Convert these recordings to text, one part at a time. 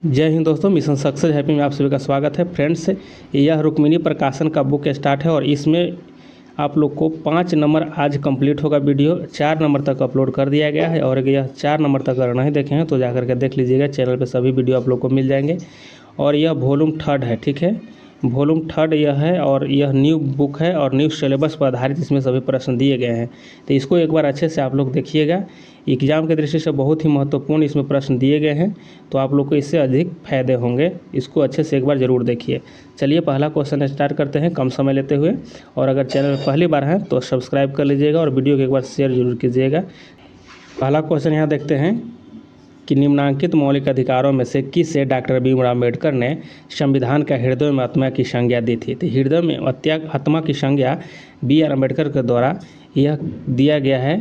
जय हिंद दोस्तों, mission success happy में आप सभी का स्वागत है। फ्रेंड्स, यह रुक्मिणी प्रकाशन का बुक स्टार्ट है और इसमें आप लोग को 5 नंबर आज कंप्लीट होगा। वीडियो 4 नंबर तक अपलोड कर दिया गया है और यह 4 नंबर तक अगर नहीं देखे हैं तो जाकर के देख लीजिएगा। चैनल पे सभी वीडियो आप लोग को मिल जाएंगे और यह वॉल्यूम 3 है, ठीक है। वॉल्यूम 3 यह है और यह न्यू बुक है और न्यू सिलेबस पर आधारित इसमें सभी प्रश्न दिए गए हैं। तो इसको एक बार अच्छे से आप लोग देखिएगा। एग्ज़ाम की दृष्टि से बहुत ही महत्वपूर्ण इसमें प्रश्न दिए गए हैं, तो आप लोग को इससे अधिक फायदे होंगे। इसको अच्छे से एक बार ज़रूर देखिए। चलिए पहला क्वेश्चन स्टार्ट करते हैं कम समय लेते हुए। और अगर चैनल में पहली बार है तो सब्सक्राइब कर लीजिएगा और वीडियो को एक बार शेयर जरूर कीजिएगा। पहला क्वेश्चन यहाँ देखते हैं कि निम्नांकित मौलिक अधिकारों में से किसे डॉक्टर भीमराव अम्बेडकर ने संविधान का हृदय में आत्मा की संज्ञा दी थी। तो हृदय में आत्मा की संज्ञा BR अम्बेडकर के द्वारा यह दिया गया है।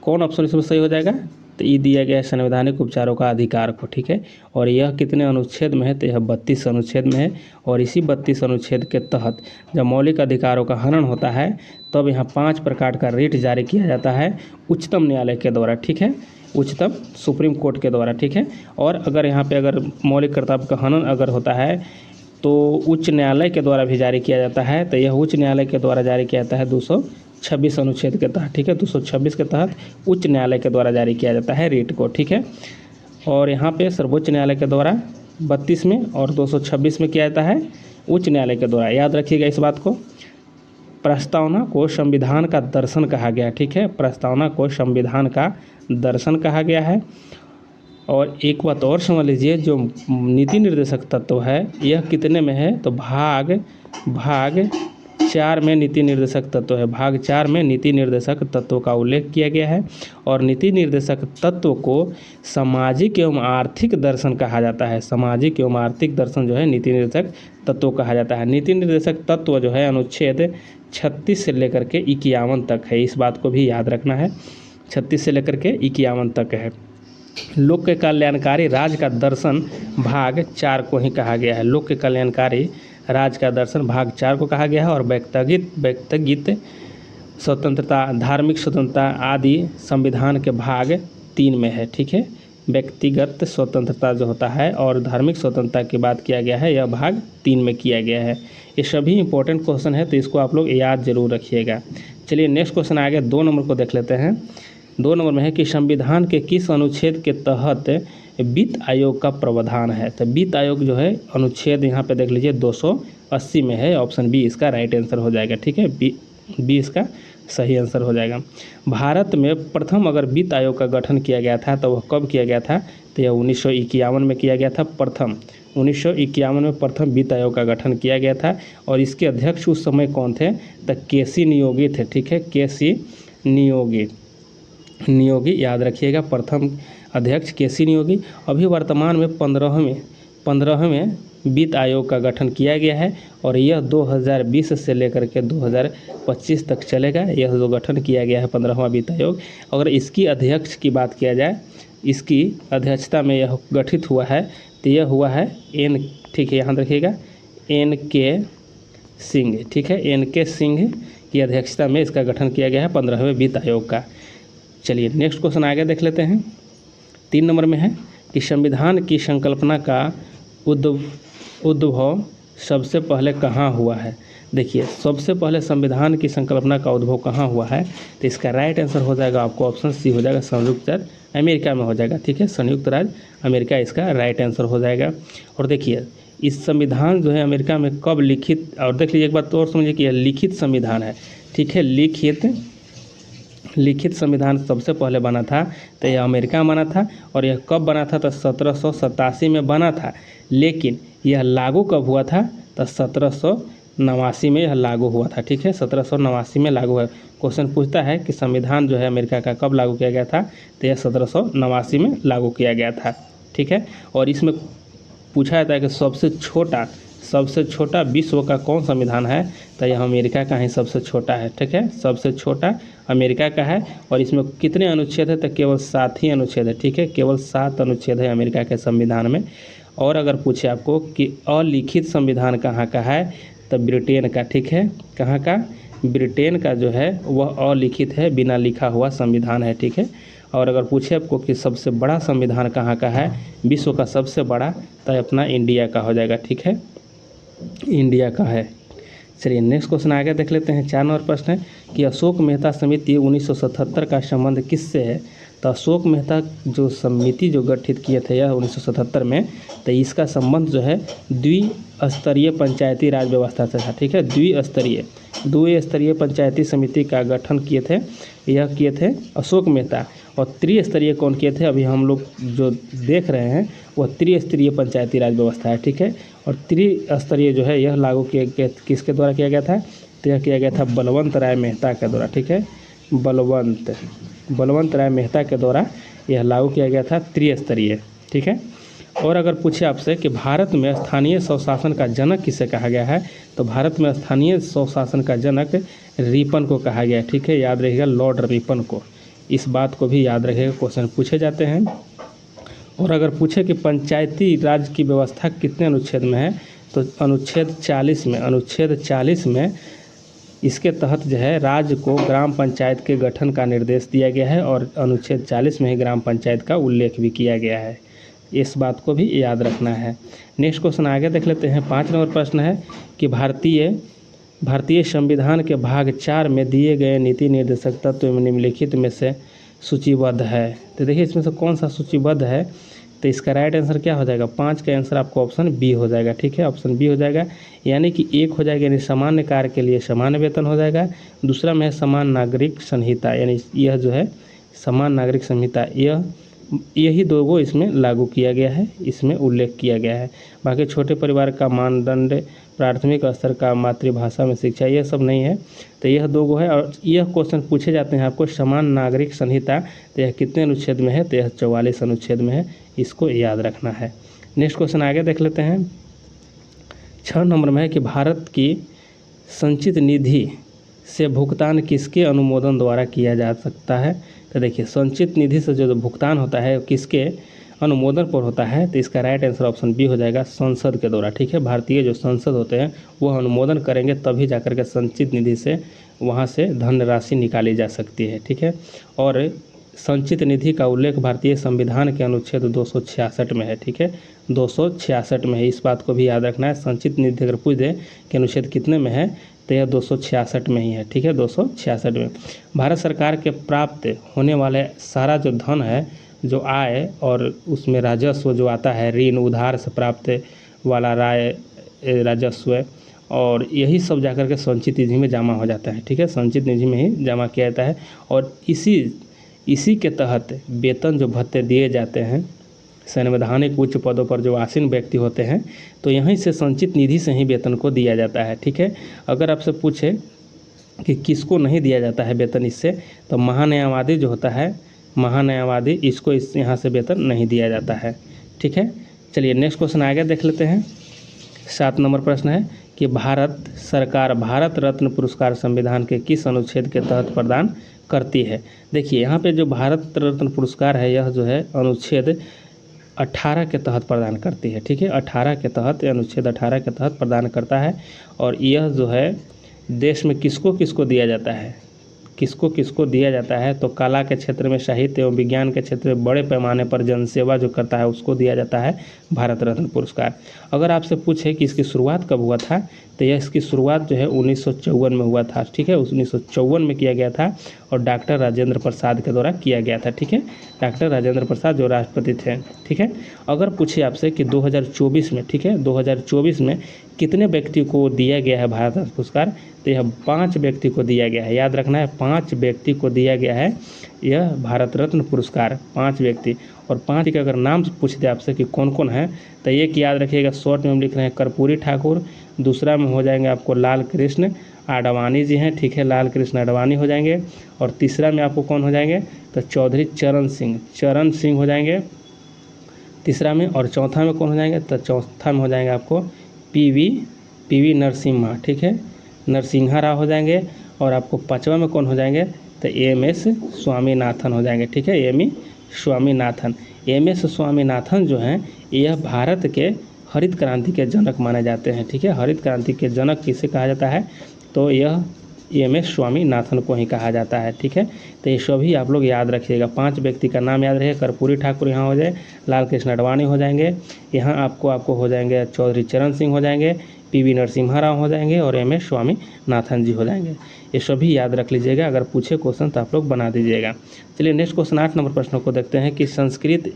कौन ऑप्शन इसमें सही हो जाएगा? तो ये दिया गया है संवैधानिक उपचारों का अधिकार को, ठीक है। और यह कितने अनुच्छेद में है? तो यह 32 अनुच्छेद में है। और इसी 32 अनुच्छेद के तहत जब मौलिक अधिकारों का हनन होता है तब यहाँ 5 प्रकार का रिट जारी किया जाता है उच्चतम न्यायालय के द्वारा, ठीक है। उच्चतम सुप्रीम कोर्ट के द्वारा, ठीक है। और अगर यहाँ पे अगर मौलिक कर्तव्य का हनन अगर होता है तो उच्च न्यायालय के द्वारा भी जारी किया जाता है। तो यह उच्च न्यायालय के द्वारा जारी किया जाता है 226 अनुच्छेद के तहत, ठीक है। 226 के तहत उच्च न्यायालय के द्वारा जारी किया जाता है रिट को, ठीक है। और यहाँ पे सर्वोच्च न्यायालय के द्वारा 32 में और 226 में किया जाता है उच्च न्यायालय के द्वारा। याद रखिएगा इस बात को। प्रस्तावना को संविधान का दर्शन कहा गया, ठीक है। प्रस्तावना को संविधान का दर्शन कहा गया है। और एक बात और समझ लीजिए, जो नीति निर्देशक तत्व है यह कितने में है? तो भाग 4 में नीति निर्देशक तत्व है। भाग 4 में नीति निर्देशक तत्व का उल्लेख किया गया है। और नीति निर्देशक तत्व को सामाजिक एवं आर्थिक दर्शन कहा जाता है। सामाजिक एवं आर्थिक दर्शन जो है नीति निर्देशक तत्व कहा जाता है। नीति निर्देशक तत्व जो है अनुच्छेद 36 से लेकर के 51 तक है। इस बात को भी याद रखना है। 36 से लेकर के 51 तक है। लोक के कल्याणकारी राज का दर्शन भाग 4 को ही कहा गया है। लोक के कल्याणकारी राज का दर्शन भाग 4 को कहा गया है। और व्यक्तिगत स्वतंत्रता, धार्मिक स्वतंत्रता आदि संविधान के भाग 3 में है, ठीक है। व्यक्तिगत स्वतंत्रता जो होता है और धार्मिक स्वतंत्रता की बात किया गया है, यह भाग 3 में किया गया है। ये सभी इंपॉर्टेंट क्वेश्चन है, तो इसको आप लोग याद जरूर रखिएगा। चलिए नेक्स्ट क्वेश्चन आ गया, 2 नंबर को देख लेते हैं। 2 नंबर में है कि संविधान के किस अनुच्छेद के तहत वित्त आयोग का प्रावधान है। तो वित्त आयोग जो है अनुच्छेद यहाँ पे देख लीजिए 280 में है। ऑप्शन बी इसका राइट आंसर हो जाएगा, ठीक है। बी इसका सही आंसर हो जाएगा। भारत में प्रथम अगर वित्त आयोग का गठन किया गया था तो वह कब किया गया था? तो यह 1951 में किया गया था। प्रथम 1951 में प्रथम वित्त आयोग का गठन किया गया था। और इसके अध्यक्ष उस समय कौन थे? तो KC नियोगी थे, ठीक है। KC नियोगी याद रखिएगा। प्रथम अध्यक्ष KC नियोगी। अभी वर्तमान में 15वें वित्त आयोग का गठन किया गया है और यह 2020 से लेकर के 2025 तक चलेगा। यह जो गठन किया गया है 15वां वित्त आयोग। अगर इसकी अध्यक्ष की बात किया जाए, इसकी अध्यक्षता में यह गठित हुआ है तो यह हुआ है ठीक है, यहाँ रखिएगा NK सिंह, ठीक है। NK सिंह की अध्यक्षता में इसका गठन किया गया है 15वें वित्त आयोग का। चलिए नेक्स्ट क्वेश्चन आगे देख लेते हैं। 3 नंबर में है कि संविधान की संकल्पना का उद्भव सबसे पहले कहाँ हुआ है। देखिए सबसे पहले संविधान की संकल्पना का उद्भव कहाँ हुआ है? तो इसका राइट आंसर हो जाएगा आपको ऑप्शन सी हो जाएगा, संयुक्त राज्य अमेरिका में हो जाएगा, ठीक है। संयुक्त राज्य अमेरिका इसका राइट आंसर हो जाएगा। और देखिए इस संविधान जो है अमेरिका में कब लिखित, और देख लीजिए एक बात तो और समझिए कि यह लिखित संविधान है, ठीक है। लिखित संविधान सबसे पहले बना था तो यह अमेरिका में बना था। और यह कब बना था? तो 1787 में बना था। लेकिन यह लागू कब हुआ था? तो 1789 में यह लागू हुआ था, ठीक है। 1789 में लागू है। क्वेश्चन पूछता है कि संविधान जो है अमेरिका का कब लागू किया गया था? तो यह 1789 में लागू किया गया था, ठीक है। और इसमें पूछा जाता है कि सबसे छोटा विश्व का कौन संविधान है? तो यह अमेरिका का ही सबसे छोटा है, ठीक है। सबसे छोटा अमेरिका का है। और इसमें कितने अनुच्छेद है? तो केवल 7 ही अनुच्छेद है, ठीक है। केवल 7 अनुच्छेद है अमेरिका के संविधान में। और अगर पूछे आपको कि अलिखित संविधान कहाँ का है? तो ब्रिटेन का, ठीक है। कहाँ का? ब्रिटेन का जो है वह अलिखित है, बिना लिखा हुआ संविधान है, ठीक है। और अगर पूछे आपको कि सबसे बड़ा संविधान कहाँ का है, विश्व का सबसे बड़ा, तो अपना इंडिया का हो जाएगा। ठीक है, इंडिया का है। चलिए नेक्स्ट क्वेश्चन आगे देख लेते हैं। 4 नंबर प्रश्न है कि अशोक मेहता समिति 1977 का संबंध किससे है। तो अशोक मेहता जो समिति जो गठित किए थे यह 1977 में, तो इसका संबंध जो है द्विस्तरीय पंचायती राज व्यवस्था से था। ठीक है, द्विस्तरीय पंचायती समिति का गठन किए थे, यह किए थे अशोक मेहता। और त्रिस्तरीय कौन किए थे, अभी हम लोग जो देख रहे हैं वह त्रिस्तरीय पंचायती राज व्यवस्था है। ठीक है, और त्रिस्तरीय जो है यह लागू किया किसके द्वारा किया गया था, तो यह किया गया था बलवंत राय मेहता के द्वारा। ठीक है, बलवंत राय मेहता के द्वारा यह लागू किया गया था त्रिस्तरीय। ठीक है, और अगर पूछे आपसे कि भारत में स्थानीय स्वशासन का जनक किसे कहा गया है, तो भारत में स्थानीय स्वशासन का जनक रिपन को कहा गया है। ठीक है, याद रखिएगा लॉर्ड रिपन को, इस बात को भी याद रखिएगा, क्वेश्चन पूछे जाते हैं। और अगर पूछे कि पंचायती राज की व्यवस्था कितने अनुच्छेद में है, तो अनुच्छेद 40 में इसके तहत जो है राज्य को ग्राम पंचायत के गठन का निर्देश दिया गया है, और अनुच्छेद 40 में ही ग्राम पंचायत का उल्लेख भी किया गया है। इस बात को भी याद रखना है। नेक्स्ट क्वेश्चन आगे देख लेते हैं। 5 नंबर प्रश्न है कि भारतीय संविधान के भाग 4 में दिए गए नीति निर्देशक तत्व निम्नलिखित में से सूचीबद्ध है। तो देखिए इसमें से कौन सा सूचीबद्ध है, तो इसका राइट आंसर क्या हो जाएगा, 5 का आंसर आपको ऑप्शन बी हो जाएगा। ठीक है, ऑप्शन बी हो जाएगा, यानी कि 1 हो जाएगा, यानी सामान्य कार्य के लिए समान वेतन हो जाएगा। दूसरा में है समान नागरिक संहिता, यानी यह जो है समान नागरिक संहिता, यही 2 को इसमें लागू किया गया है, इसमें उल्लेख किया गया है। बाकी छोटे परिवार का मानदंड, प्राथमिक स्तर का मातृभाषा में शिक्षा, यह सब नहीं है, तो यह 2 को है। और यह क्वेश्चन पूछे जाते हैं आपको समान नागरिक संहिता, तो यह कितने अनुच्छेद में है, तो यह 44 अनुच्छेद में है, इसको याद रखना है। नेक्स्ट क्वेश्चन आगे देख लेते हैं। 6 नंबर में है कि भारत की संचित निधि से भुगतान किसके अनुमोदन द्वारा किया जा सकता है। तो देखिए संचित निधि से जो भुगतान होता है किसके अनुमोदन पर होता है, तो इसका राइट आंसर ऑप्शन बी हो जाएगा, संसद के द्वारा। ठीक है, भारतीय जो संसद होते हैं वो अनुमोदन करेंगे तभी जाकर के संचित निधि से वहाँ से धनराशि निकाली जा सकती है। ठीक है, और संचित निधि का उल्लेख भारतीय संविधान के अनुच्छेद 266 में है। ठीक है, 266 में है, इस बात को भी याद रखना है। संचित निधि अगर पूछ दे कि अनुच्छेद कितने में है, तो यह 266 में ही है। ठीक है, 266 में भारत सरकार के प्राप्त होने वाले सारा जो धन है, जो आय और उसमें राजस्व जो आता है, ऋण उधार से प्राप्त वाला राजस्व, और यही सब जाकर के संचित निधि में जमा हो जाता है। ठीक है, संचित निधि में ही जमा किया जाता है, और इसी के तहत वेतन जो भत्ते दिए जाते हैं संवैधानिक उच्च पदों पर जो आसीन व्यक्ति होते हैं, तो यहीं से संचित निधि से ही वेतन को दिया जाता है। ठीक है, अगर आपसे पूछे कि किसको नहीं दिया जाता है वेतन इससे, तो महान्यायवादी जो होता है, महान्यायवादी, इसको यहाँ से वेतन नहीं दिया जाता है। ठीक है, चलिए नेक्स्ट क्वेश्चन आगे देख लेते हैं। 7 नंबर प्रश्न है कि भारत सरकार भारत रत्न पुरस्कार संविधान के किस अनुच्छेद के तहत प्रदान करती है। देखिए यहाँ पे जो भारत रत्न पुरस्कार है, यह जो है अनुच्छेद 18 के तहत प्रदान करती है। ठीक है, 18 के तहत, अनुच्छेद 18 के तहत प्रदान करता है। और यह जो है देश में किसको किसको दिया जाता है, किसको दिया जाता है, तो कला के क्षेत्र में, साहित्य एवं विज्ञान के क्षेत्र में बड़े पैमाने पर जनसेवा जो करता है उसको दिया जाता है भारत रत्न पुरस्कार। अगर आपसे पूछे कि इसकी शुरुआत कब हुआ था, तो यह इसकी शुरुआत जो है 1954 में हुआ था। ठीक है, 1954 में किया गया था, और डॉक्टर राजेंद्र प्रसाद के द्वारा किया गया था। ठीक है, डॉक्टर राजेंद्र प्रसाद जो राष्ट्रपति थे। ठीक है, अगर पूछे आपसे कि 2024 में, ठीक है, 2024 में कितने व्यक्ति को दिया गया है भारत रत्न पुरस्कार, तो यह 5 व्यक्ति को दिया गया है। याद रखना है, 5 व्यक्ति को दिया गया है यह भारत रत्न पुरस्कार, 5 व्यक्ति। और 5 के अगर नाम पूछ दे आपसे कि कौन कौन है, तो एक याद रखिएगा, शॉर्ट में हम लिख रहे हैं कर्पूरी ठाकुर। दूसरा में हो जाएंगे आपको लाल कृष्ण आडवाणी जी हैं। ठीक है, लाल कृष्ण आडवाणी हो जाएंगे। और तीसरा में आपको कौन हो जाएंगे, तो चौधरी चरण सिंह हो जाएंगे तीसरा में। और चौथा में कौन हो जाएंगे, तो चौथा में हो जाएंगे आपको पीवी नरसिम्हा। ठीक है, नरसिंहा राव हो जाएंगे। और आपको 5वां में कौन हो जाएंगे, तो एम.एस. स्वामीनाथन हो जाएंगे। ठीक है, एम.एस. स्वामीनाथन जो हैं यह भारत के हरित क्रांति के जनक माने जाते हैं। ठीक है, हरित क्रांति के जनक किसे कहा जाता है, तो यह MS स्वामीनाथन को ही कहा जाता है। ठीक है, तो ये सभी आप लोग याद रखिएगा। 5 व्यक्ति का नाम याद रहे। कर्पूरी ठाकुर यहाँ हो जाए, लाल कृष्ण आडवाणी हो जाएंगे, यहाँ आपको हो जाएंगे चौधरी चरण सिंह हो जाएंगे, PV नरसिम्हा राव हो जाएंगे और MS स्वामीनाथन जी हो जाएंगे। ये सभी याद रख लीजिएगा। अगर पूछे क्वेश्चन तो आप लोग बना दीजिएगा। चलिए नेक्स्ट क्वेश्चन 8 नंबर प्रश्न को देखते हैं कि संस्कृति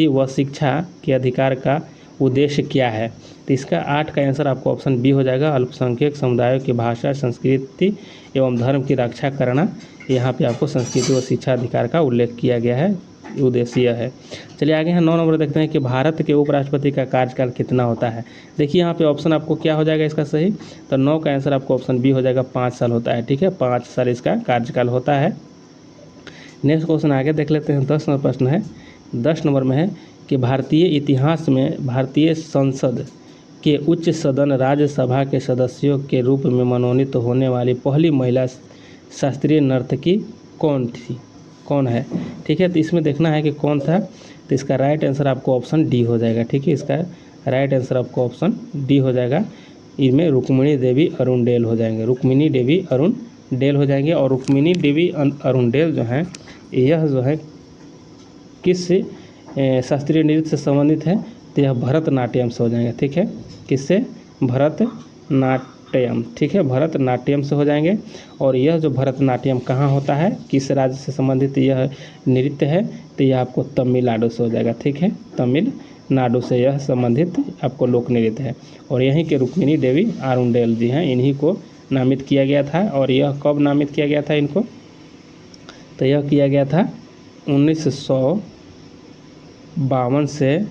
व शिक्षा के अधिकार का उद्देश्य क्या है। तो इसका 8 का आंसर आपको ऑप्शन बी हो जाएगा। अल्पसंख्यक समुदायों की भाषा, संस्कृति एवं धर्म की रक्षा करना। यहाँ पे आपको संस्कृति व शिक्षा अधिकार का उल्लेख किया गया है, उद्देश्य यह है। चलिए आगे हैं 9 नंबर देखते हैं कि भारत के उपराष्ट्रपति का कार्यकाल कितना होता है। देखिए यहाँ पे ऑप्शन आपको क्या हो जाएगा इसका सही, तो 9 का आंसर आपको ऑप्शन बी हो जाएगा, 5 साल होता है। ठीक है, 5 साल इसका कार्यकाल होता है। नेक्स्ट क्वेश्चन आगे देख लेते हैं। 10 नंबर प्रश्न है, 10 नंबर में है कि भारतीय इतिहास में भारतीय संसद के उच्च सदन राज्यसभा के सदस्यों के रूप में मनोनीत होने वाली पहली महिला शास्त्रीय नर्तकी कौन है। ठीक है, तो इसमें देखना है कि कौन था। तो इसका राइट आंसर आपको ऑप्शन डी हो जाएगा। ठीक है, इसका राइट आंसर आपको ऑप्शन डी हो जाएगा। इनमें रुक्मिणी देवी अरुणडेल हो जाएंगे, रुक्मिणी देवी अरुणडेल हो जाएंगे। और रुक्मिणी देवी अरुणडेल जो है, यह जो है किस शास्त्रीय नृत्य से संबंधित है, तो यह भरतनाट्यम से हो जाएंगे। ठीक है, किससे, भरतनाट्यम। ठीक है, भरतनाट्यम से हो जाएंगे। और यह जो भरतनाट्यम कहाँ होता है, किस राज्य से संबंधित यह नृत्य है, तो यह आपको तमिलनाडु से हो जाएगा। ठीक है, तमिलनाडु से यह संबंधित आपको लोक नृत्य है। और यहीं के रुक्मिणी देवी अरुणडेल जी हैं, इन्हीं को नामित किया गया था। और यह कब नामित किया गया था इनको, तो यह किया गया था 1952 से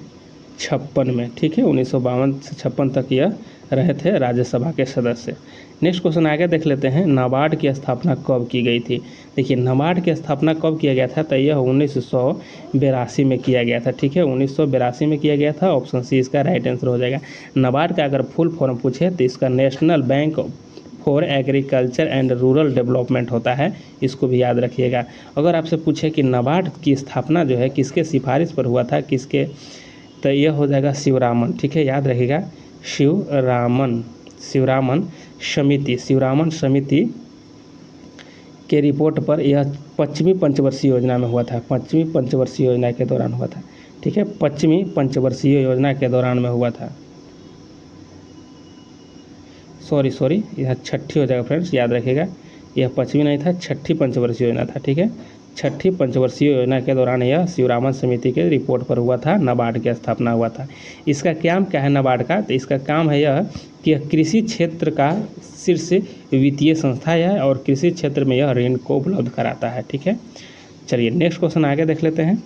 56 में। ठीक है, 1952 से 56 तक यह रहे थे राज्यसभा के सदस्य। नेक्स्ट क्वेश्चन आगे देख लेते हैं, नाबार्ड की स्थापना कब की गई थी। देखिए नाबार्ड की स्थापना कब किया गया था, तो यह 1982 में किया गया था। ठीक है, 1982 में किया गया था। ऑप्शन सी इसका राइट आंसर हो जाएगा। नाबार्ड का अगर फुल फॉर्म पूछे तो इसका national bank for agriculture and rural development होता है, इसको भी याद रखिएगा। अगर आपसे पूछे कि नाबार्ड की स्थापना जो है किसके सिफारिश पर हुआ था, किसके, तो यह हो जाएगा शिवरामन। ठीक है, याद रखिएगा, शिवरामन समिति के रिपोर्ट पर यह पश्चिमी पंचवर्षीय योजना में हुआ था, पश्चिमी पंचवर्षीय योजना के दौरान हुआ था। ठीक है, पश्चिमी पंचवर्षीय योजना के दौरान में हुआ था। सॉरी यह छठी हो जाएगा फ्रेंड्स, याद रखिएगा, यह पश्चिमी नहीं था, छठी पंचवर्षीय योजना था। ठीक है, छठी पंचवर्षीय योजना के दौरान यह शिवरामन समिति के रिपोर्ट पर हुआ था, नाबार्ड की स्थापना हुआ था। इसका काम क्या है नाबार्ड का, तो इसका काम है यह कि यह कृषि क्षेत्र का शीर्ष वित्तीय संस्था है और कृषि क्षेत्र में यह ऋण को उपलब्ध कराता है। ठीक है, चलिए नेक्स्ट क्वेश्चन आगे देख लेते हैं।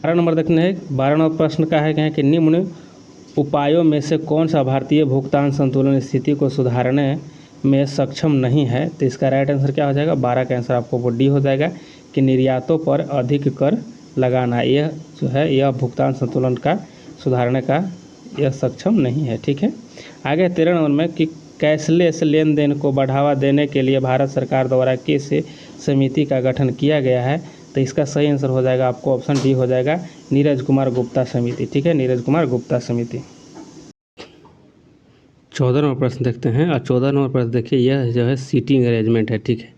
12 नंबर देखते हैं। 12 नंबर प्रश्न का है कि निम्न उपायों में से कौन सा भारतीय भुगतान संतुलन स्थिति को सुधारने में सक्षम नहीं है, तो इसका राइट आंसर क्या हो जाएगा। 12 का आंसर आपको वो डी हो जाएगा कि निर्यातों पर अधिक कर लगाना, यह जो है यह भुगतान संतुलन का सुधारने का यह सक्षम नहीं है। ठीक है, आगे 13 नंबर में कि कैशलेस लेन देन को बढ़ावा देने के लिए भारत सरकार द्वारा किस समिति का गठन किया गया है, तो इसका सही आंसर हो जाएगा आपको ऑप्शन डी हो जाएगा, नीरज कुमार गुप्ता समिति। ठीक है, नीरज कुमार गुप्ता समिति। 14 नंबर प्रश्न देखते हैं। और 14 नंबर प्रश्न देखिए, यह जो है सीटिंग अरेंजमेंट है। ठीक है,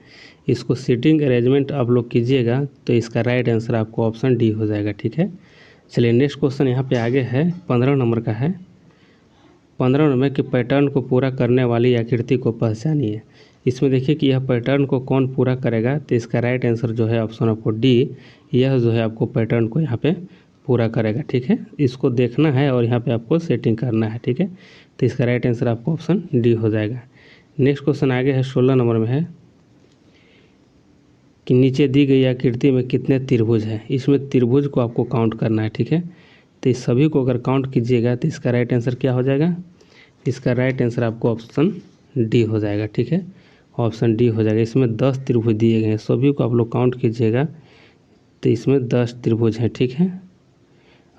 इसको सीटिंग अरेंजमेंट आप लोग कीजिएगा तो इसका राइट आंसर आपको ऑप्शन डी हो जाएगा। ठीक है, चलिए नेक्स्ट क्वेश्चन यहाँ पे आगे है, 15 नंबर का है। 15 नंबर में कि पैटर्न को पूरा करने वाली आकृति को पहचानिए। इसमें देखिए कि यह पैटर्न को कौन पूरा करेगा, तो इसका राइट आंसर जो है ऑप्शन आपको डी, यह जो है आपको पैटर्न को यहाँ पे पूरा करेगा। ठीक है, इसको देखना है और यहाँ पे आपको सेटिंग करना है। ठीक है, तो इसका राइट आंसर आपको ऑप्शन डी हो जाएगा। नेक्स्ट क्वेश्चन आगे है, 16 नंबर में है कि नीचे दी गई आकृति में कितने त्रिभुज हैं। इसमें त्रिभुज को आपको काउंट करना है। ठीक है, तो इस सभी को अगर काउंट कीजिएगा तो इसका राइट आंसर क्या हो जाएगा, इसका राइट आंसर आपको ऑप्शन डी हो जाएगा। ठीक है, ऑप्शन डी हो जाएगा। इसमें 10 त्रिभुज दिए गए हैं, सभी को आप लोग काउंट कीजिएगा तो इसमें 10 त्रिभुज हैं। ठीक है,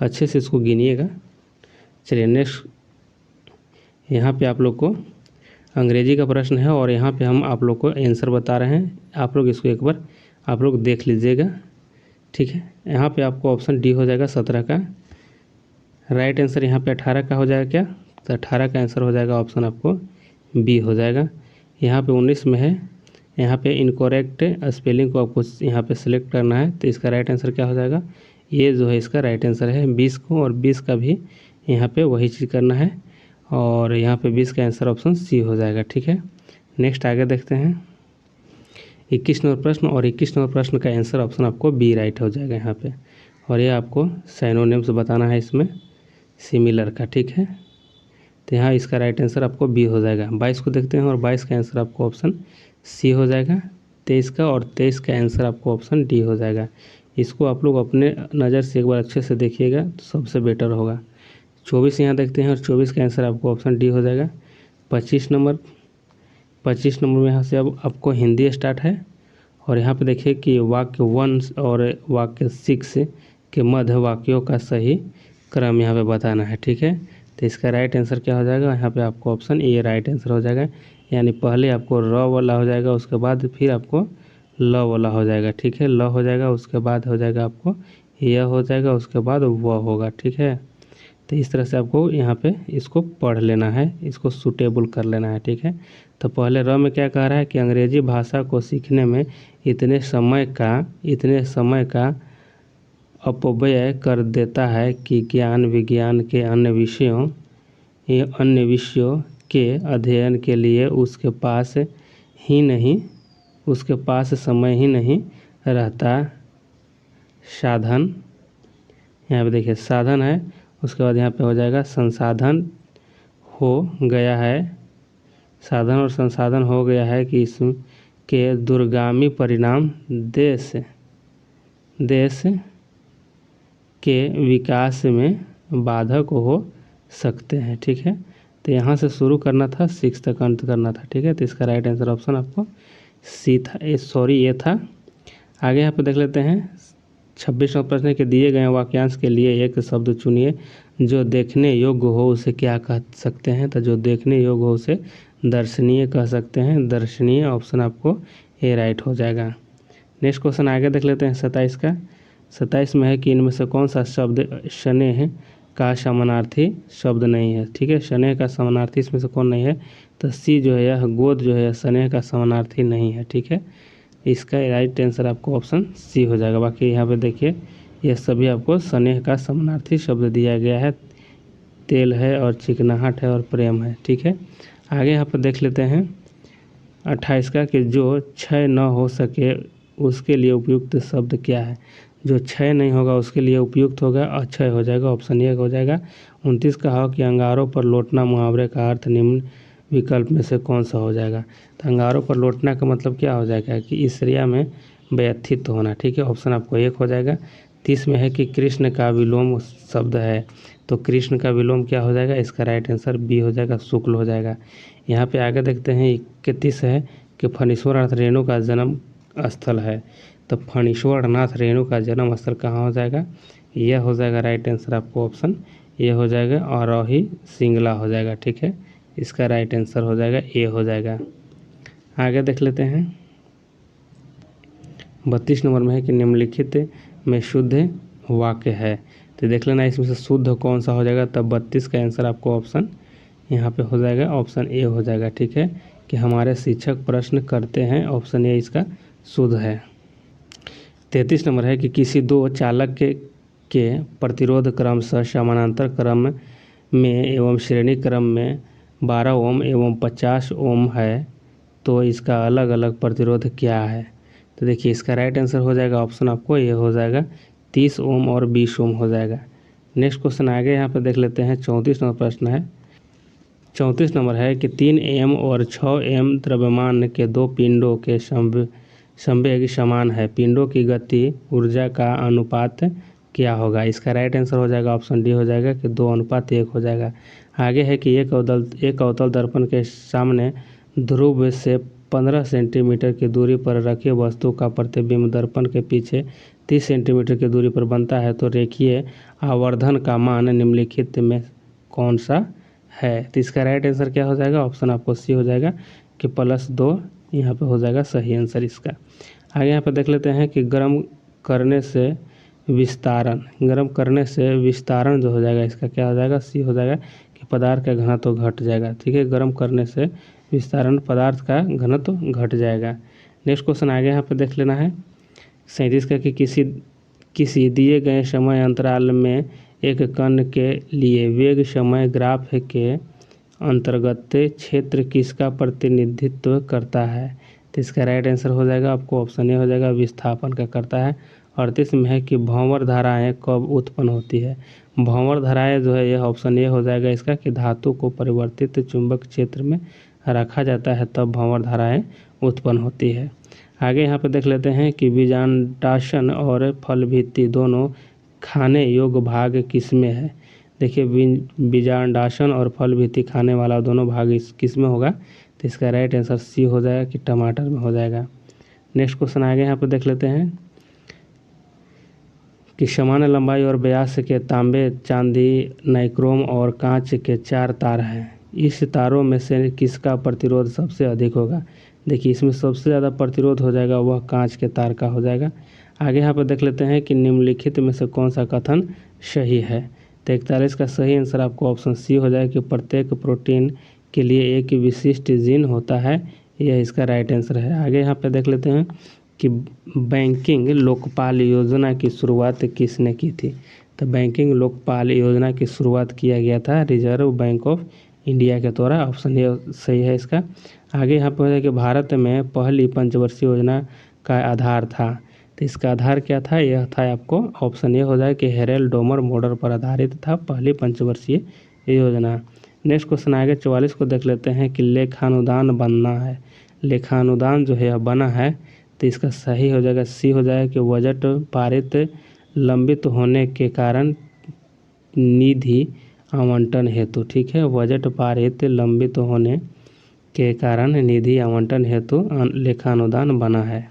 अच्छे से इसको गिनिएगा। चलिए नेक्स्ट, यहाँ पे आप लोग को अंग्रेजी का प्रश्न है और यहाँ पे हम आप लोग को आंसर बता रहे हैं, आप लोग इसको एक बार आप लोग देख लीजिएगा। ठीक है, यहाँ पे आपको ऑप्शन डी हो जाएगा 17 का। राइट आंसर यहाँ पे 18 का हो जाएगा क्या, तो 18 का आंसर हो जाएगा ऑप्शन आपको बी हो जाएगा। यहाँ पे 19 में है, यहाँ पे इनकरेक्ट स्पेलिंग को आपको यहाँ पे सिलेक्ट करना है, तो इसका राइट आंसर क्या हो जाएगा, ये जो है इसका राइट आंसर है 20 को, और 20 का भी यहाँ पे वही चीज़ करना है, और यहाँ पे 20 का आंसर ऑप्शन सी हो जाएगा। ठीक है, नेक्स्ट आगे देखते हैं 21 नंबर प्रश्न, और 21 नंबर प्रश्न का आंसर ऑप्शन आपको बी राइट हो जाएगा यहाँ पे, और ये आपको साइनोनिम्स बताना है इसमें सिमिलर का। ठीक है, तो यहाँ इसका राइट आंसर आपको बी हो जाएगा। 22 को देखते हैं, और 22 का आंसर आपको ऑप्शन सी हो जाएगा 23 का, और 23 का आंसर आपको ऑप्शन डी हो जाएगा। इसको आप लोग अपने नज़र से एक बार अच्छे से देखिएगा तो सबसे बेटर होगा। 24 यहाँ देखते हैं, और 24 का आंसर आपको ऑप्शन डी हो जाएगा। 25 नंबर में यहाँ से अब आपको हिंदी स्टार्ट है, और यहाँ पे देखिए कि वाक्य 1 और वाक्य 6 के मध्य वाक्यों का सही क्रम यहाँ पे बताना है। ठीक है, तो इसका राइट आंसर क्या हो जाएगा, यहाँ पे आपको ऑप्शन ए राइट आंसर हो जाएगा, यानी पहले आपको र वाला हो जाएगा, उसके बाद फिर आपको ल वाला हो जाएगा। ठीक है, ल हो जाएगा, उसके बाद हो जाएगा आपको य हो जाएगा, उसके बाद व होगा। ठीक है, तो इस तरह से आपको यहाँ पे इसको पढ़ लेना है, इसको सूटेबल कर लेना है। ठीक है, तो पहले र में क्या कह रहा है कि अंग्रेजी भाषा को सीखने में इतने समय का अपव्यय कर देता है कि ज्ञान विज्ञान के अन्य विषयों के अध्ययन के लिए उसके पास समय ही नहीं रहता। साधन, यहाँ पे देखिए साधन है, उसके बाद यहाँ पे हो जाएगा संसाधन हो गया है, साधन और संसाधन हो गया है कि इसके दूरगामी परिणाम देश के विकास में बाधक हो सकते हैं। ठीक है, तो यहाँ से शुरू करना था, 6 तक अंत करना था। ठीक है, तो इसका राइट आंसर ऑप्शन आपको सी था, ये था। आगे यहाँ पे देख लेते हैं 26वां प्रश्न के दिए गए वाक्यांश के लिए एक शब्द चुनिए जो देखने योग्य हो, उसे क्या कह सकते हैं, तो जो देखने योग्य हो उसे दर्शनीय कह सकते हैं। दर्शनीय ऑप्शन आपको ए राइट हो जाएगा। नेक्स्ट क्वेश्चन आगे देख लेते हैं 27 का। 27 में है कि इनमें से कौन सा शब्द स्नेह का समानार्थी शब्द नहीं है। ठीक है, स्नेह का समानार्थी इसमें से कौन नहीं है, तो सी जो है यह गोद जो है स्नेह का समानार्थी नहीं है। ठीक है, इसका राइट आंसर आपको ऑप्शन सी हो जाएगा। बाकी यहाँ पे देखिए यह सभी आपको स्नेह का समानार्थी शब्द दिया गया है, तेल है और चिकनाहट है और प्रेम है। ठीक है, आगे यहाँ पर देख लेते हैं 28 का कि जो क्षय न हो सके उसके लिए उपयुक्त शब्द क्या है। जो क्षय नहीं होगा उसके लिए उपयुक्त होगा अक्षय हो जाएगा, ऑप्शन ए हो जाएगा। 29 का हो कि अंगारों पर लौटना मुहावरे का अर्थ निम्न विकल्प में से कौन सा हो जाएगा। तो अंगारों पर लौटना का मतलब क्या हो जाएगा कि इस क्रिया में व्यथित होना। ठीक है, ऑप्शन आपको 1 हो जाएगा। 30 में है कि कृष्ण का विलोम शब्द है, तो कृष्ण का विलोम क्या हो जाएगा, इसका राइट आंसर बी हो जाएगा, शुक्ल हो जाएगा। यहाँ पे आगे देखते हैं 31 है कि फणीश्वर नाथ रेणु का जन्म स्थल है, तो फणीश्वर नाथ रेणु का जन्म स्थल कहाँ हो जाएगा, यह हो जाएगा राइट आंसर आपको ऑप्शन ये हो जाएगा, और ही सिंगला हो जाएगा। ठीक है, इसका राइट आंसर हो जाएगा ए हो जाएगा। आगे देख लेते हैं 32 नंबर में है कि निम्नलिखित में शुद्ध वाक्य है, तो देख लेना इसमें से शुद्ध कौन सा हो जाएगा, तब 32 का आंसर आपको ऑप्शन यहाँ पे हो जाएगा, ऑप्शन ए हो जाएगा। ठीक है, कि हमारे शिक्षक प्रश्न करते हैं, ऑप्शन ए इसका शुद्ध है। 33 नंबर है कि किसी दो चालक के प्रतिरोध क्रमशः समानांतर क्रम में एवं श्रेणी क्रम में 12 ओम एवं 50 ओम है, तो इसका अलग अलग प्रतिरोध क्या है। तो देखिए इसका राइट आंसर हो जाएगा ऑप्शन आपको ये हो जाएगा 30 ओम और 20 ओम हो जाएगा। नेक्स्ट क्वेश्चन आगे यहाँ पर देख लेते हैं 34 नंबर प्रश्न है। 34 नंबर है कि 3 एम और 6 एम द्रव्यमान के दो पिंडों के संवेग समान है, पिंडों की गति ऊर्जा का अनुपात क्या होगा। इसका राइट आंसर हो जाएगा ऑप्शन डी हो जाएगा कि 2:1 हो जाएगा। आगे है कि एक अवतल दर्पण के सामने ध्रुव से 15 सेंटीमीटर की दूरी पर रखी वस्तु का प्रतिबिंब दर्पण के पीछे 30 सेंटीमीटर की दूरी पर बनता है, तो रेखीय आवर्धन का मान निम्नलिखित में कौन सा है। तो इसका राइट आंसर क्या हो जाएगा, ऑप्शन आपको सी हो जाएगा कि +2 यहाँ पे हो जाएगा सही आंसर इसका। आगे यहाँ पे देख लेते हैं कि गर्म करने से विस्तारण जो हो जाएगा इसका क्या हो जाएगा, सी हो जाएगा कि पदार्थ का घनत्व घट जाएगा। ठीक है, गर्म करने से विस्तारण पदार्थ का घनत्व घट जाएगा। नेक्स्ट क्वेश्चन आगे यहाँ पे देख लेना है 37 का कि किसी दिए गए समय अंतराल में एक कण के लिए वेग समय ग्राफ के अंतर्गत क्षेत्र किसका प्रतिनिधित्व करता है। तो इसका राइट आंसर हो जाएगा आपको ऑप्शन ए हो जाएगा, विस्थापन का करता है। 38 में है कि भंवर धाराएं कब उत्पन्न होती है। भंवर धाराएं जो है यह ऑप्शन ए हो जाएगा इसका, कि धातु को परिवर्तित चुंबक क्षेत्र में रखा जाता है तब भंवर धाराएं उत्पन्न होती है। आगे यहाँ पे देख लेते हैं कि बीजांडासन और फलभित्ति दोनों खाने योग्य भाग किसमें है। देखिए बीजांडासन और फलभित्ति खाने वाला दोनों भाग किस में होगा। तो इसका राइट आंसर सी हो जाएगा कि टमाटर में हो जाएगा। नेक्स्ट क्वेश्चन आगे यहाँ पे देख लेते हैं कि समान लंबाई और व्यास के तांबे, चांदी, नाइक्रोम और कांच के 4 तार हैं। इस तारों में से किसका प्रतिरोध सबसे अधिक होगा। देखिए इसमें सबसे ज़्यादा प्रतिरोध हो जाएगा वह कांच के तार का हो जाएगा। आगे यहाँ पर देख लेते हैं कि निम्नलिखित में से कौन सा कथन सही है। तो 41 का सही आंसर आपको ऑप्शन सी हो जाएगा कि प्रत्येक प्रोटीन के लिए एक विशिष्ट जीन होता है, यह इसका राइट आंसर है। आगे यहाँ पे देख लेते हैं कि बैंकिंग लोकपाल योजना की शुरुआत किसने की थी। तो बैंकिंग लोकपाल योजना की शुरुआत किया गया था रिजर्व बैंक ऑफ इंडिया के द्वारा, ऑप्शन ए सही है इसका। आगे यहाँ पर है कि भारत में पहली पंचवर्षीय योजना का आधार था। तो इसका आधार क्या था, यह था आपको ऑप्शन ए हो जाए कि हेरेल डोमर मॉडल पर आधारित था पहली पंचवर्षीय योजना। नेक्स्ट क्वेश्चन आगे 44 को देख लेते हैं कि लेखानुदान बनना है। लेखानुदान जो है बना है, तो इसका सही हो जाएगा सी हो जाएगा कि बजट पारित लंबित होने के कारण निधि आवंटन हेतु। ठीक है, बजट पारित लंबित होने के कारण निधि आवंटन हेतु लेखानुदान बना है।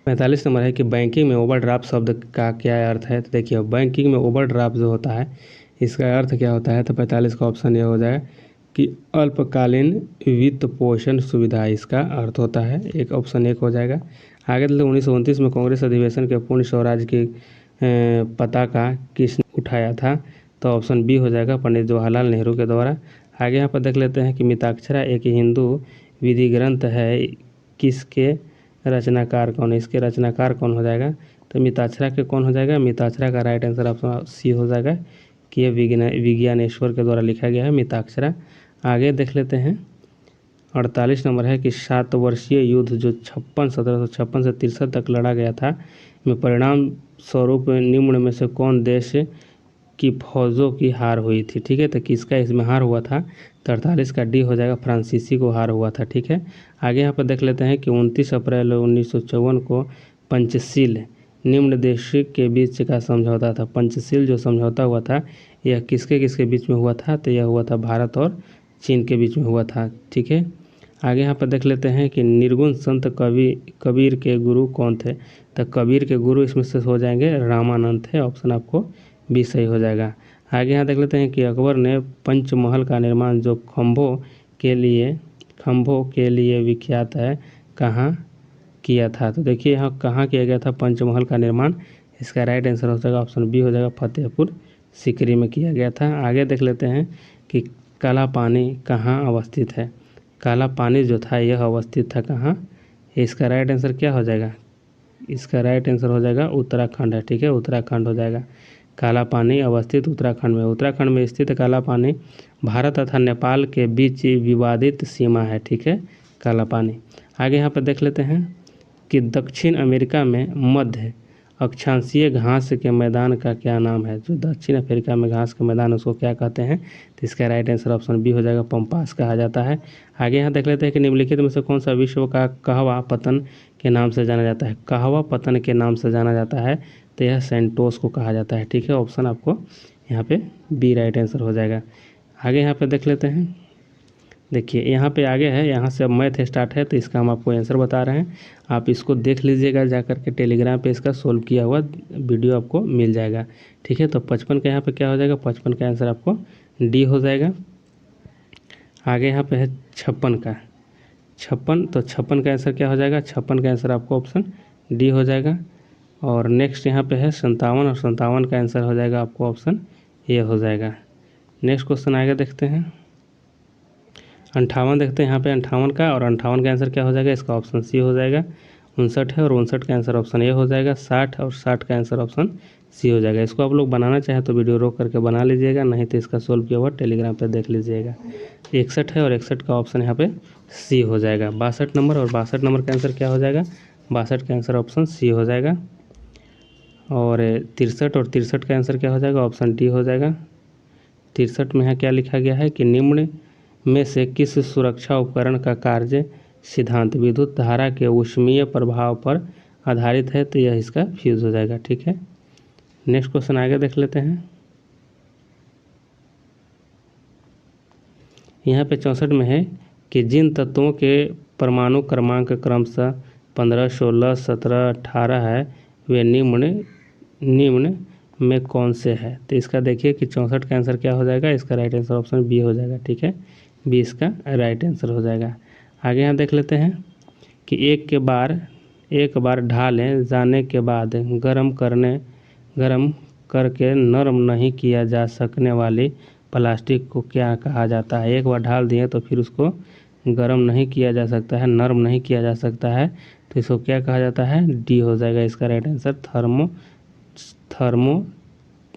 45 नंबर है कि बैंकिंग में ओवरड्राफ्ट शब्द का क्या अर्थ है। तो देखिए बैंकिंग में ओवरड्राफ्ट जो होता है इसका अर्थ क्या होता है। तो 45 का ऑप्शन ये हो जाए कि अल्पकालीन वित्त पोषण सुविधा इसका अर्थ होता है, एक ऑप्शन एक हो जाएगा। आगे 1929 में कांग्रेस अधिवेशन के पूर्ण स्वराज की पताका किसने उठाया था। तो ऑप्शन बी हो जाएगा, पंडित जवाहरलाल नेहरू के द्वारा। आगे यहाँ पर देख लेते हैं कि मिताक्षरा एक हिंदू विधि ग्रंथ है, किसके रचनाकार कौन है। इसके रचनाकार कौन हो जाएगा। तो मिताक्षरा के कौन हो जाएगा, मिताक्षरा का राइट आंसर ऑप्शन सी हो जाएगा कि यह विज्ञानेश्वर के द्वारा लिखा गया है मिताक्षरा। आगे देख लेते हैं 48 नंबर है कि 7 वर्षीय युद्ध जो 1756 से 63 तक लड़ा गया था में परिणाम स्वरूप निम्न में से कौन देश की फौजों की हार हुई थी। ठीक है, तो किसका इसमें हार हुआ था। तो 48 का डी हो जाएगा, फ्रांसीसी को हार हुआ था। ठीक है, आगे यहाँ पर देख लेते हैं कि 29 अप्रैल 1954 को पंचशील निम्न देश के बीच का समझौता था। पंचशील जो समझौता हुआ था यह किसके किसके बीच में हुआ था। तो यह हुआ था भारत और चीन के बीच में हुआ था। ठीक है, आगे यहाँ पर देख लेते हैं कि निर्गुण संत कबीर के गुरु कौन थे। तो कबीर के गुरु इसमें से हो जाएंगे रामानंद थे, ऑप्शन आपको भी सही हो जाएगा। आगे यहाँ देख लेते हैं कि अकबर ने पंचमहल का निर्माण जो खंभों के लिए विख्यात है कहाँ किया था। तो देखिए यहाँ कहाँ किया गया था पंचमहल का निर्माण। इसका राइट आंसर हो जाएगा ऑप्शन बी हो जाएगा, फतेहपुर सीकरी में किया गया था। आगे देख लेते हैं कि काला पानी कहाँ अवस्थित है। काला पानी जो था यह अवस्थित था कहाँ। इसका राइट आंसर क्या हो जाएगा, इसका राइट आंसर हो जाएगा उत्तराखंड है। ठीक है, उत्तराखंड हो जाएगा। काला पानी अवस्थित उत्तराखंड में। उत्तराखंड में स्थित काला पानी भारत तथा नेपाल के बीच विवादित सीमा है। ठीक है, काला पानी। आगे यहाँ पर देख लेते हैं कि दक्षिण अमेरिका में मध्य अक्षांशीय घास के मैदान का क्या नाम है। जो दक्षिण अफ्रीका में घास का मैदान उसको क्या कहते हैं। तो इसका राइट आंसर ऑप्शन बी हो जाएगा, पंपास कहा जाता है। आगे यहाँ देख लेते हैं कि निम्नलिखित में से कौन सा विश्व का कहवा पतन के नाम से जाना जाता है। कहवा पतन के नाम से जाना जाता है, तो यह सेंटोस को कहा जाता है। ठीक है, ऑप्शन आपको यहाँ पे बी राइट आंसर हो जाएगा। आगे यहाँ पे देख लेते हैं, देखिए यहाँ पे आगे है, यहाँ से अब मैथ स्टार्ट है, तो इसका हम आपको आंसर बता रहे हैं। आप इसको देख लीजिएगा जा करके, टेलीग्राम पे इसका सोल्व किया हुआ वीडियो आपको मिल जाएगा। ठीक है, तो 55 का यहाँ पे क्या हो जाएगा, 55 का आंसर आपको डी हो जाएगा। आगे यहाँ पे है 56 का, 56, तो 56 का आंसर क्या हो जाएगा, 56 का आंसर आपको ऑप्शन डी हो जाएगा। और नेक्स्ट यहाँ पे है 57, और 57 का आंसर हो जाएगा आपको ऑप्शन ए हो जाएगा। नेक्स्ट क्वेश्चन आगे देखते हैं। 58 देखते हैं यहाँ पे 58 का, और 58 का आंसर क्या हो जाएगा, इसका ऑप्शन सी हो जाएगा। 59 है और 59 का आंसर ऑप्शन ए हो जाएगा। 60 और 60 का आंसर ऑप्शन सी हो जाएगा। इसको आप लोग बनाना चाहें तो वीडियो रोक करके बना लीजिएगा, नहीं तो इसका सोल्व किया हुआ टेलीग्राम पर देख लीजिएगा। 61 है और 61 का ऑप्शन यहाँ पे सी हो जाएगा। 62 नंबर और 62 नंबर का आंसर क्या हो जाएगा, 62 का आंसर ऑप्शन सी हो जाएगा। और 63 और 63 का आंसर क्या हो जाएगा, ऑप्शन डी हो जाएगा। 63 में यहाँ क्या लिखा गया है कि निम्न में से किस सुरक्षा उपकरण का कार्य सिद्धांत विद्युत धारा के ऊष्मीय प्रभाव पर आधारित है, तो यह इसका फ्यूज हो जाएगा। ठीक है, नेक्स्ट क्वेश्चन आगे देख लेते हैं। यहाँ पे 64 में है कि जिन तत्वों के परमाणु क्रमांक क्रमशः 15, 16, 17, 18 है, वे निम्न में कौन से है। तो इसका देखिए कि 64 का आंसर क्या हो जाएगा, इसका राइट आंसर ऑप्शन बी हो जाएगा। ठीक है, बी इसका राइट आंसर हो जाएगा। आगे यहाँ देख लेते हैं कि एक बार ढाले जाने के बाद गरम करके नरम नहीं किया जा सकने वाली प्लास्टिक को क्या कहा जाता है। एक बार ढाल दिए तो फिर उसको गरम नहीं किया जा सकता है, नरम नहीं किया जा सकता है, तो इसको क्या कहा जाता है, डी हो जाएगा इसका right answer. Thermo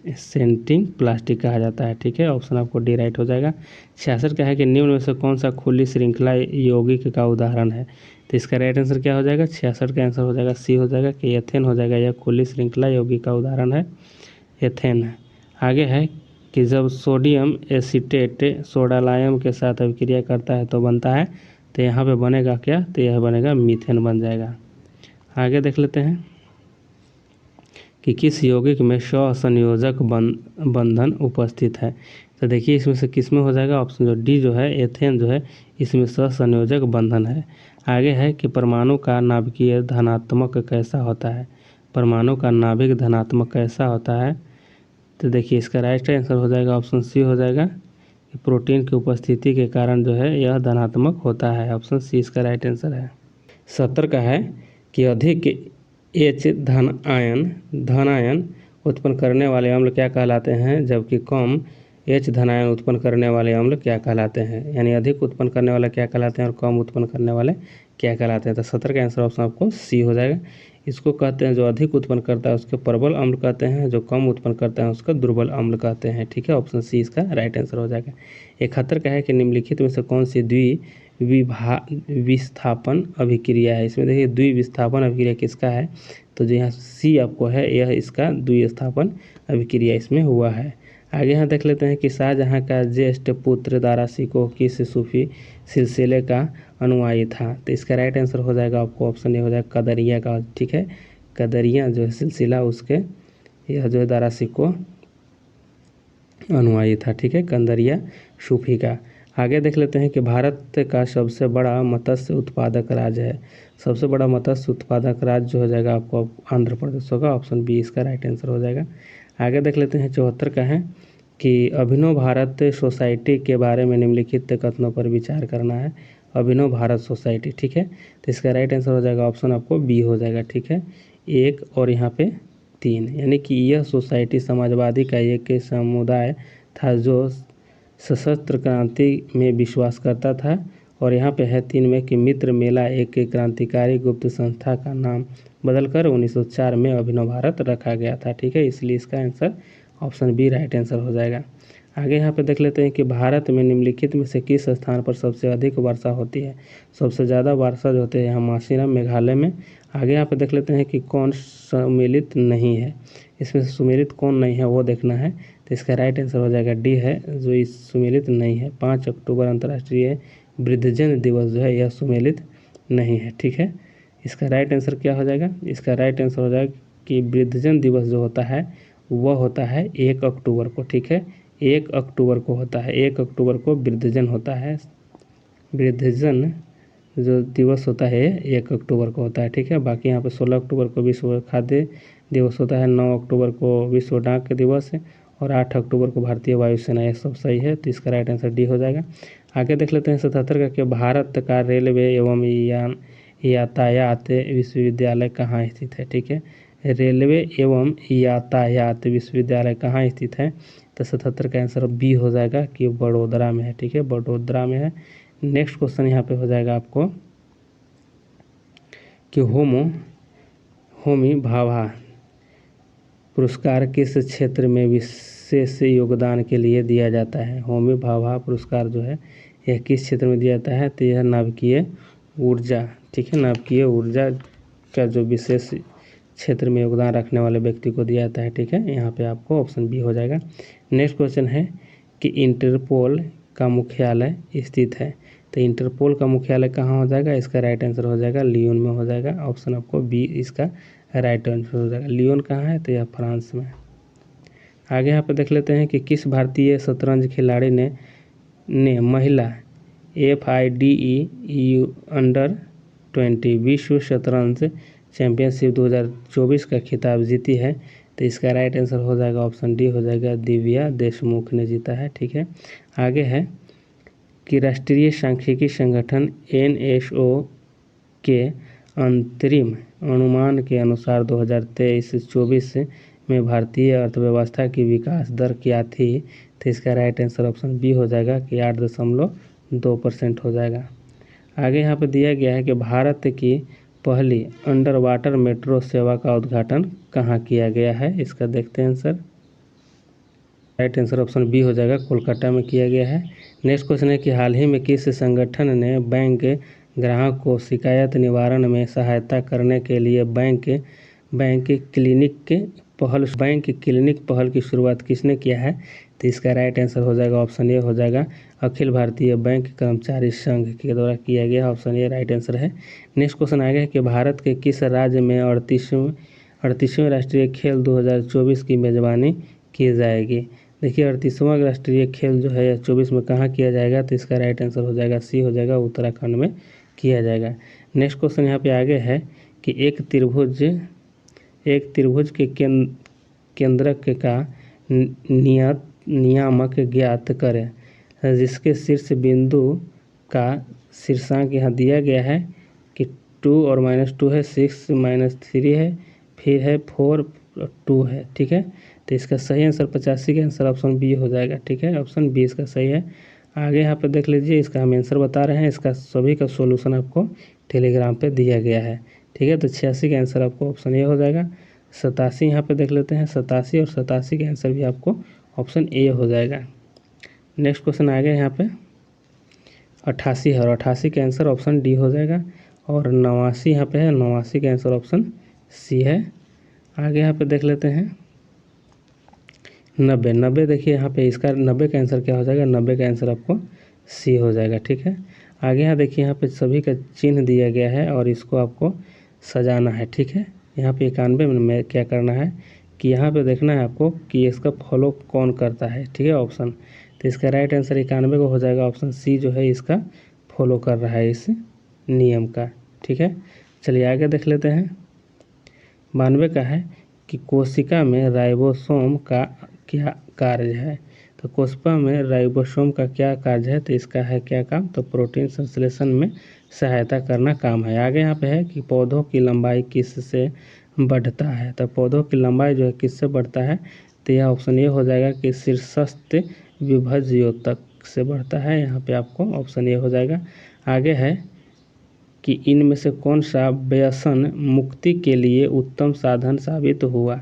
centering plastic कहा जाता है। ठीक है, ऑप्शन आपको डी राइट हो जाएगा। 66 का है कि निम्न में से कौन सा खुली श्रृंखला यौगिक का उदाहरण है। तो इसका राइट आंसर क्या हो जाएगा, 66 का आंसर हो जाएगा सी हो जाएगा कि एथेन हो जाएगा। यह खुली श्रृंखला यौगिक का उदाहरण है, एथेन। आगे है कि जब सोडियम एसीटेट सोडा लाइम के साथ अभिक्रिया करता है तो बनता है, तो यहाँ पे बनेगा क्या, तो यह बनेगा मीथेन बन जाएगा। आगे देख लेते हैं कि किस यौगिक में सहसंयोजक बंधन उपस्थित है। तो देखिए इसमें से किस में हो जाएगा, ऑप्शन जो डी जो है, एथेन जो है, इसमें सहसंयोजक बंधन है। आगे है कि परमाणु का नाभिकीय धनात्मक कैसा होता है। परमाणु का नाभिक धनात्मक कैसा होता है, तो देखिए इसका राइट आंसर हो जाएगा ऑप्शन सी हो जाएगा कि प्रोटीन की उपस्थिति के कारण जो है यह धनात्मक होता है। ऑप्शन सी इसका राइट आंसर है। 70 का है कि अधिक एच धन आयन उत्पन्न करने वाले अम्ल क्या कहलाते हैं, जबकि कम एच धन आयन उत्पन्न करने वाले अम्ल क्या कहलाते हैं। यानी अधिक उत्पन्न करने वाले क्या कहलाते हैं और कम उत्पन्न करने वाले क्या कहलाते हैं। तो 70 का आंसर ऑप्शन आपको सी हो जाएगा। इसको कहते हैं जो अधिक उत्पन्न करता है उसके प्रबल अम्ल कहते हैं, जो कम उत्पन्न करता है उसका दुर्बल अम्ल कहते हैं। ठीक है, ऑप्शन सी इसका राइट आंसर हो जाएगा। 71 का है कि निम्नलिखित में से कौन सी विस्थापन अभिक्रिया है। इसमें देखिए द्विविस्थापन अभिक्रिया किसका है, तो जो यहाँ सी आपको है यह इसका द्विस्थापन अभिक्रिया इसमें हुआ है। आगे यहाँ देख लेते हैं कि शाहजहाँ का ज्येष्ठ पुत्र दारा शिकोह किस सूफी सिलसिले का अनुयायी था। तो इसका राइट आंसर हो जाएगा आपको ऑप्शन ए हो जाएगा कदरिया का। ठीक है, कदरिया जो है सिलसिला उसके यह जो है दारा शिकोह अनुयायी था। ठीक है, कंदरिया सूफी का। आगे देख लेते हैं कि भारत का सबसे बड़ा मत्स्य उत्पादक राज्य है। सबसे बड़ा मत्स्य उत्पादक राज्य जो हो जाएगा आपको आंध्र प्रदेश होगा। ऑप्शन बी इसका राइट आंसर हो जाएगा। आगे देख लेते हैं 74 का है कि अभिनव भारत सोसाइटी के बारे में निम्नलिखित कथनों पर विचार करना है। अभिनव भारत सोसाइटी, ठीक है, तो इसका राइट आंसर हो जाएगा ऑप्शन आपको बी हो जाएगा। ठीक है, 1 और यहाँ पे 3, यानी कि यह सोसाइटी समाजवादी का एक समुदाय था जो सशस्त्र क्रांति में विश्वास करता था। और यहाँ पे है 3 में कि मित्र मेला एक क्रांतिकारी गुप्त संस्था का नाम बदलकर 1904 में अभिनव भारत रखा गया था। ठीक है, इसलिए इसका answer option B right answer हो जाएगा। आगे यहाँ पे देख लेते हैं कि भारत में निम्नलिखित में से किस स्थान पर सबसे अधिक वर्षा होती है। सबसे ज़्यादा वर्षा जो होती है यहाँ मासीराम मेघालय में। आगे यहाँ पे देख लेते हैं कि कौन सम्मिलित नहीं है, इसमें से सुमेलित कौन नहीं है वो देखना है। तो इसका राइट आंसर हो जाएगा डी है, जो इस सुमेलित नहीं है। 5 अक्टूबर अंतर्राष्ट्रीय वृद्धजन दिवस जो है यह सुमेलित नहीं है। ठीक है, इसका राइट आंसर क्या हो जाएगा, इसका राइट आंसर हो जाएगा कि वृद्धजन दिवस जो होता है वह होता है 1 अक्टूबर को। ठीक है, 1 अक्टूबर को होता है, 1 अक्टूबर को वृद्धजन होता है। वृद्धजन जो दिवस होता है 1 अक्टूबर को होता है। ठीक है, बाकी यहाँ पे 16 अक्टूबर को विश्व खाद्य दिवस होता है, 9 अक्टूबर को विश्व डाक दिवस है और 8 अक्टूबर को भारतीय वायुसेना। यह सब सही है, तो इसका राइट आंसर डी हो जाएगा। आगे देख लेते हैं 77 का कि भारत का रेलवे एवं यातायात विश्वविद्यालय कहाँ स्थित है। ठीक है, रेलवे एवं यातायात विश्वविद्यालय कहाँ स्थित है? तो 77 का आंसर बी हो जाएगा कि बड़ोदरा में है। ठीक है, बड़ोदरा में है। नेक्स्ट क्वेश्चन यहाँ पे हो जाएगा आपको कि होमी भाभा पुरस्कार किस क्षेत्र में विशेष योगदान के लिए दिया जाता है? होमी भाभा पुरस्कार जो है यह किस क्षेत्र में दिया जाता है? तो यह नाभिकीय ऊर्जा, ठीक है, नाभिकीय ऊर्जा का जो विशेष क्षेत्र में योगदान रखने वाले व्यक्ति को दिया जाता है। ठीक है, यहाँ पे आपको ऑप्शन बी हो जाएगा। नेक्स्ट क्वेश्चन है कि इंटरपोल का मुख्यालय स्थित है। तो इंटरपोल का मुख्यालय कहाँ हो जाएगा? इसका राइट आंसर हो जाएगा लियोन में हो जाएगा। ऑप्शन आपको बी इसका राइट आंसर हो जाएगा। लियोन कहाँ है? तो यह फ्रांस में। आगे यहाँ पे देख लेते हैं कि किस भारतीय शतरंज खिलाड़ी ने महिला FIDE अंडर-20 विश्व शतरंज चैंपियनशिप 2024 का खिताब जीती है? तो इसका राइट आंसर हो जाएगा ऑप्शन डी हो जाएगा, दिव्या देशमुख ने जीता है। ठीक है, आगे है कि राष्ट्रीय सांख्यिकी संगठन NSO के अंतरिम अनुमान के अनुसार 2023-24 में भारतीय अर्थव्यवस्था की विकास दर क्या थी? तो इसका राइट आंसर ऑप्शन बी हो जाएगा कि 8.2% हो जाएगा। आगे यहाँ पे दिया गया है कि भारत की पहली अंडर वाटर मेट्रो सेवा का उद्घाटन कहाँ किया गया है? इसका देखते हैं answer. Right answer option B हो जाएगा, कोलकाता में किया गया है। नेक्स्ट क्वेश्चन है कि हाल ही में किस संगठन ने बैंक ग्राहक को शिकायत निवारण में सहायता करने के लिए बैंक क्लिनिक पहल की शुरुआत किसने किया है? तो इसका राइट आंसर हो जाएगा ऑप्शन ए हो जाएगा, अखिल भारतीय बैंक कर्मचारी संघ के द्वारा किया गया। ऑप्शन ए राइट आंसर है। नेक्स्ट क्वेश्चन आ गया कि भारत के किस राज्य में 38वें राष्ट्रीय खेल 2024 की मेजबानी की जाएगी? देखिए 38वां राष्ट्रीय खेल जो है 24 में कहाँ किया जाएगा? तो इसका राइट आंसर हो जाएगा सी हो जाएगा, उत्तराखंड में किया जाएगा। नेक्स्ट क्वेश्चन यहाँ पे आगे है कि एक त्रिभुज के केंद्रक का नियामक ज्ञात करें जिसके शीर्ष बिंदु का शीर्षांक यहाँ दिया गया है कि 2 और -2 है, 6 -3 है, फिर है 4 2 है। ठीक है, तो इसका सही आंसर 85 का आंसर ऑप्शन बी हो जाएगा। ठीक है, ऑप्शन बी इसका सही है। आगे यहाँ पे देख लीजिए, इसका हम आंसर बता रहे हैं, इसका सभी का सॉल्यूशन आपको टेलीग्राम पे दिया गया है। ठीक है, तो 86 का आंसर आपको ऑप्शन ए हो जाएगा। 87 यहाँ पे देख लेते हैं, 87 और 87 का आंसर भी आपको ऑप्शन ए हो जाएगा। नेक्स्ट क्वेश्चन आ गया यहाँ पे 88 है और 88 का आंसर ऑप्शन डी हो जाएगा। और 89 यहाँ पे है, 89 का आंसर ऑप्शन सी है। आगे यहाँ पे देख लेते हैं 90 देखिए यहाँ पे इसका 90 का आंसर क्या हो जाएगा? 90 का आंसर आपको सी हो जाएगा। ठीक है, आगे यहाँ देखिए यहाँ पे सभी का चिन्ह दिया गया है और इसको आपको सजाना है। ठीक है, यहाँ पे 91 में क्या करना है कि यहाँ पे देखना है आपको कि इसका फॉलो कौन करता है। ठीक है, ऑप्शन, तो इसका राइट आंसर 91 को हो जाएगा। ऑप्शन सी जो है इसका फॉलो कर रहा है इस नियम का। ठीक है, चलिए आगे देख लेते हैं। 92 का है कि कोशिका में राइबोसोम का क्या कार्य है? तो कोशिका में राइबोसोम का क्या कार्य है? तो इसका है क्या काम? तो प्रोटीन संश्लेषण में सहायता करना काम है। आगे यहाँ पे है कि पौधों की लंबाई किससे बढ़ता है? तो पौधों की लंबाई जो है किससे बढ़ता है? तो यह ऑप्शन ए हो जाएगा कि शीर्षस्थ विभज्योतक से बढ़ता है। यहाँ पे आपको ऑप्शन ए हो जाएगा। आगे है कि इनमें से कौन सा व्यसन मुक्ति के लिए उत्तम साधन साबित हुआ?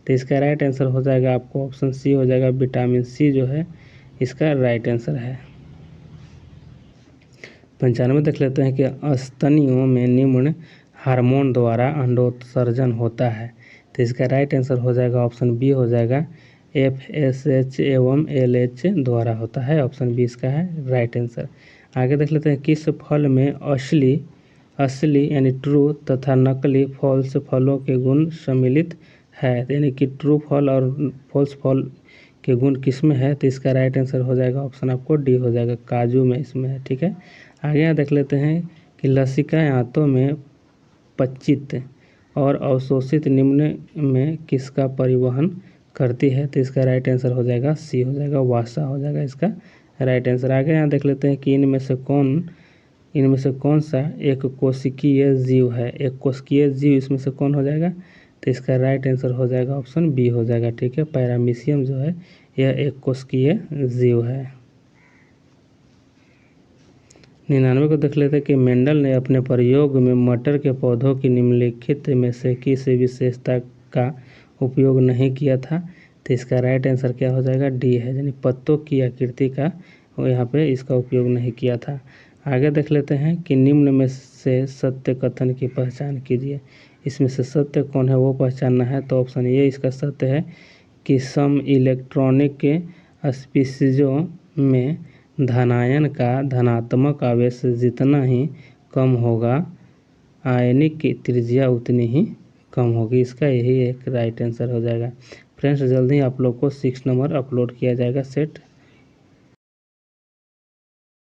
तो इसका राइट आंसर हो जाएगा आपको ऑप्शन सी हो जाएगा, विटामिन सी जो है इसका राइट आंसर है। 95 देख लेते हैं कि स्तनियों में निम्न हार्मोन द्वारा अंडोत्सर्जन होता है। तो इसका राइट आंसर हो जाएगा ऑप्शन बी हो जाएगा, FSH एवं LH द्वारा होता है। ऑप्शन बी इसका है राइट आंसर। आगे देख लेते हैं किस फल में असली यानी ट्रू तथा नकली फॉल्स फलों के गुण सम्मिलित है? यानी कि ट्रू फल और फॉल्स फल के गुण किस में है? तो इसका राइट आंसर हो जाएगा ऑप्शन आपको डी हो जाएगा, काजू में इसमें है। ठीक है, आगे यहाँ देख लेते हैं कि लसिकाएं आंतों में पचित और अवशोषित निम्न में किसका परिवहन करती है? तो इसका राइट आंसर हो जाएगा सी हो जाएगा, वासा हो जाएगा इसका राइट आंसर। आगे यहाँ देख लेते हैं कि इनमें से कौन सा एक कोशिकीय जीव है? एक कोशिकीय जीव इसमें से कौन हो जाएगा? तो इसका राइट आंसर हो जाएगा ऑप्शन बी हो जाएगा। ठीक है, पैरामीशियम जो है यह एक कोशिकीय जीव है। 99 को देख लेते हैं कि मेंडल ने अपने प्रयोग में मटर के पौधों की निम्नलिखित में से किसी विशेषता का उपयोग नहीं किया था। तो इसका राइट आंसर क्या हो जाएगा, डी है, यानी पत्तों की आकृति का यहाँ पे इसका उपयोग नहीं किया था। आगे देख लेते हैं कि निम्न में से सत्य कथन की पहचान कीजिए। इसमें से सत्य कौन है वो पहचानना है। तो ऑप्शन ए इसका सत्य है कि सम इलेक्ट्रॉनिक के स्पीशीजों में धनायन का धनात्मक आवेश जितना ही कम होगा, आयनिक की त्रिज्या उतनी ही कम होगी। इसका यही एक राइट आंसर हो जाएगा। फ्रेंड्स, जल्दी आप लोग को 6 नंबर अपलोड किया जाएगा सेट